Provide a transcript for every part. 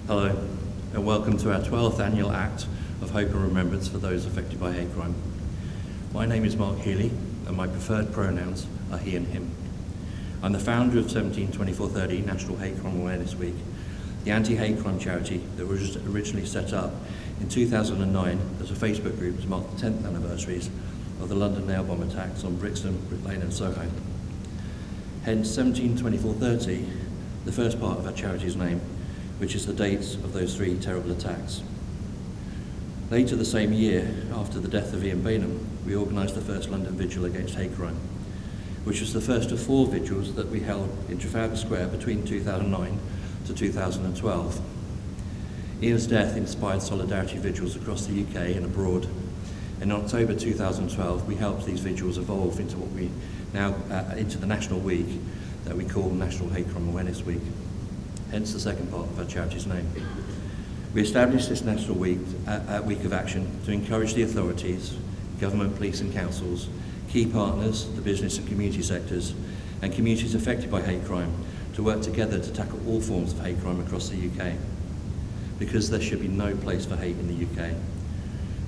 Hello, and welcome to our 12th annual Act of Hope and Remembrance for those affected by hate crime. My name is Mark Healey, and my preferred pronouns are he and him. I'm the founder of 172430 National Hate Crime Awareness Week, the anti-hate crime charity that was originally set up in 2009 as a Facebook group to mark the 10th anniversaries of the London nail bomb attacks on Brixton, Brick Lane and Soho. Hence 172430, the first part of our charity's name, which is the dates of those three terrible attacks. Later the same year, after the death of Ian Bainham, we organised the first London Vigil against hate crime, which was the first of 4 vigils that we held in Trafalgar Square between 2009 to 2012. Ian's death inspired solidarity vigils across the UK and abroad. In October 2012, we helped these vigils evolve into what we now, into the National Week that we call National Hate Crime Awareness Week, hence the second part of our charity's name. We established this National Week of Action to encourage the authorities, government, police and councils, key partners, the business and community sectors, and communities affected by hate crime to work together to tackle all forms of hate crime across the UK, because there should be no place for hate in the UK.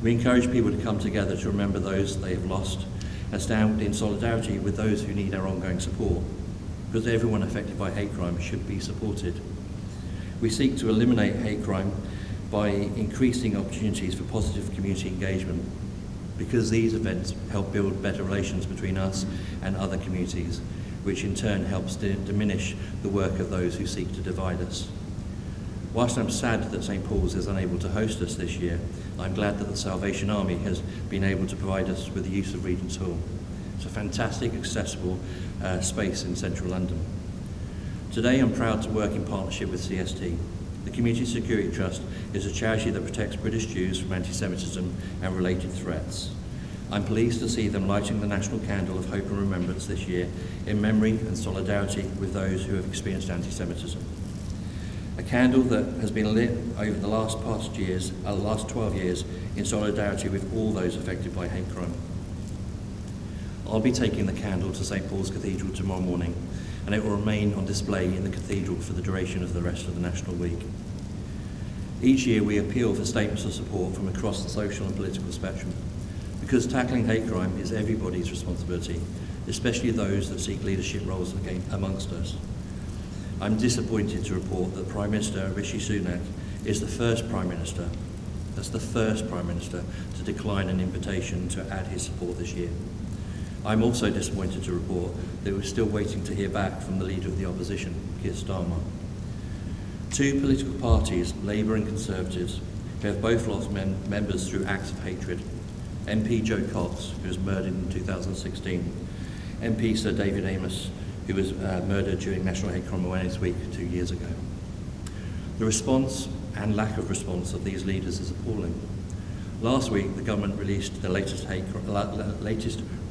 We encourage people to come together to remember those they have lost and stand in solidarity with those who need our ongoing support, because everyone affected by hate crime should be supported. We seek to eliminate hate crime by increasing opportunities for positive community engagement, because these events help build better relations between us and other communities, which in turn helps to diminish the work of those who seek to divide us. Whilst I'm sad that St Paul's is unable to host us this year, I'm glad that the Salvation Army has been able to provide us with the use of Regent's Hall. It's a fantastic, accessible space in central London. Today I'm proud to work in partnership with CST. The Community Security Trust is a charity that protects British Jews from anti-Semitism and related threats. I'm pleased to see them lighting the national candle of hope and remembrance this year in memory and solidarity with those who have experienced anti-Semitism. A candle that has been lit over the last 12 years in solidarity with all those affected by hate crime. I'll be taking the candle to St Paul's Cathedral tomorrow morning, and it will remain on display in the cathedral for the duration of the rest of the National Week. Each year we appeal for statements of support from across the social and political spectrum, because tackling hate crime is everybody's responsibility, especially those that seek leadership roles amongst us. I'm disappointed to report that Prime Minister Rishi Sunak is the first Prime Minister, to decline an invitation to add his support this year. I'm also disappointed to report that we're still waiting to hear back from the Leader of the Opposition, Keir Starmer. 2 political parties, Labour and Conservatives, who have both lost members through acts of hatred. MP Joe Cox, who was murdered in 2016, MP Sir David Amos, who was murdered during National Hate Crime Awareness Week 2 years ago. The response and lack of response of these leaders is appalling. Last week, the government released the latest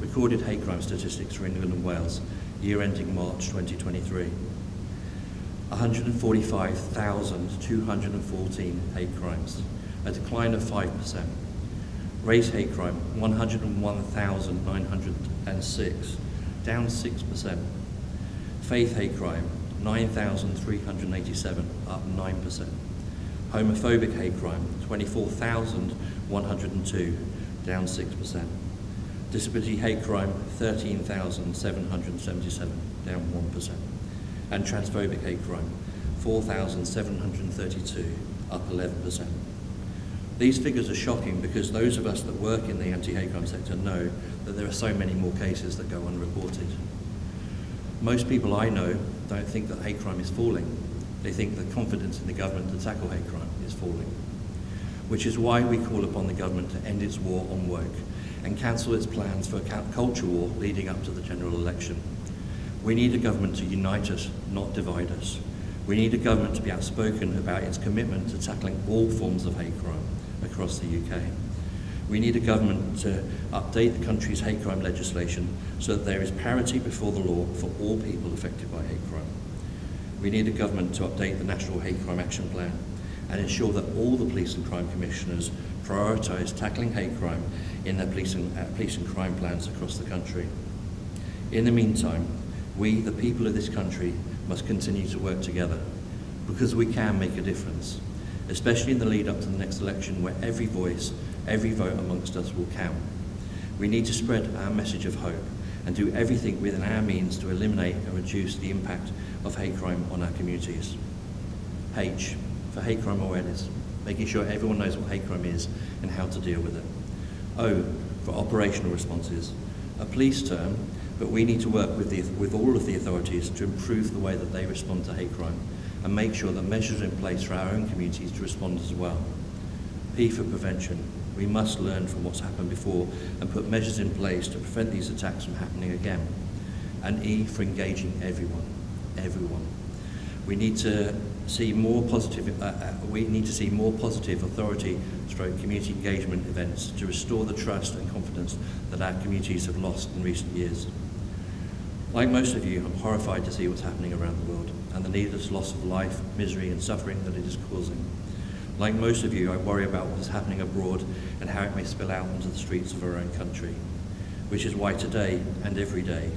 recorded hate crime statistics for England and Wales, year ending March 2023. 145,214 hate crimes, a decline of 5%. Race hate crime, 101,906, down 6%. Faith hate crime, 9,387, up 9%. Homophobic hate crime, 24,102, down 6%. Disability hate crime, 13,777, down 1%. And transphobic hate crime, 4,732, up 11%. These figures are shocking because those of us that work in the anti-hate crime sector know that there are so many more cases that go unreported. Most people I know don't think that hate crime is falling. They think that confidence in the government to tackle hate crime is falling, which is why we call upon the government to end its war on woke and cancel its plans for a culture war leading up to the general election. We need a government to unite us, not divide us. We need a government to be outspoken about its commitment to tackling all forms of hate crime across the UK. We need a government to update the country's hate crime legislation so that there is parity before the law for all people affected by hate crime. We need a government to update the National Hate Crime Action Plan and ensure that all the police and crime commissioners prioritise tackling hate crime in their police and crime plans across the country. In the meantime, we, the people of this country, must continue to work together, because we can make a difference. especially in the lead up to the next election where every voice, every vote amongst us will count. We need to spread our message of hope and do everything within our means to eliminate and reduce the impact of hate crime on our communities. H, for hate crime awareness, making sure everyone knows what hate crime is and how to deal with it. O, for operational responses, a police term, but we need to work with all of the authorities to improve the way that they respond to hate crime and make sure that measures are in place for our own communities to respond as well. P, for prevention. We must learn from what's happened before and put measures in place to prevent these attacks from happening again. And E, for engaging everyone. We need to see more positive authority/community engagement events to restore the trust and confidence that our communities have lost in recent years. Like most of you, I'm horrified to see what's happening around the world and the needless loss of life, misery and suffering that it is causing. Like most of you, I worry about what is happening abroad and how it may spill out onto the streets of our own country, which is why today and every day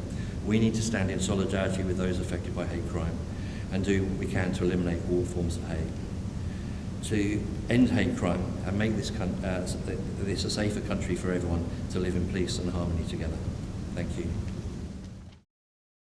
we need to stand in solidarity with those affected by hate crime and do what we can to eliminate all forms of hate. To end hate crime and make this a safer country for everyone to live in peace and harmony together. Thank you.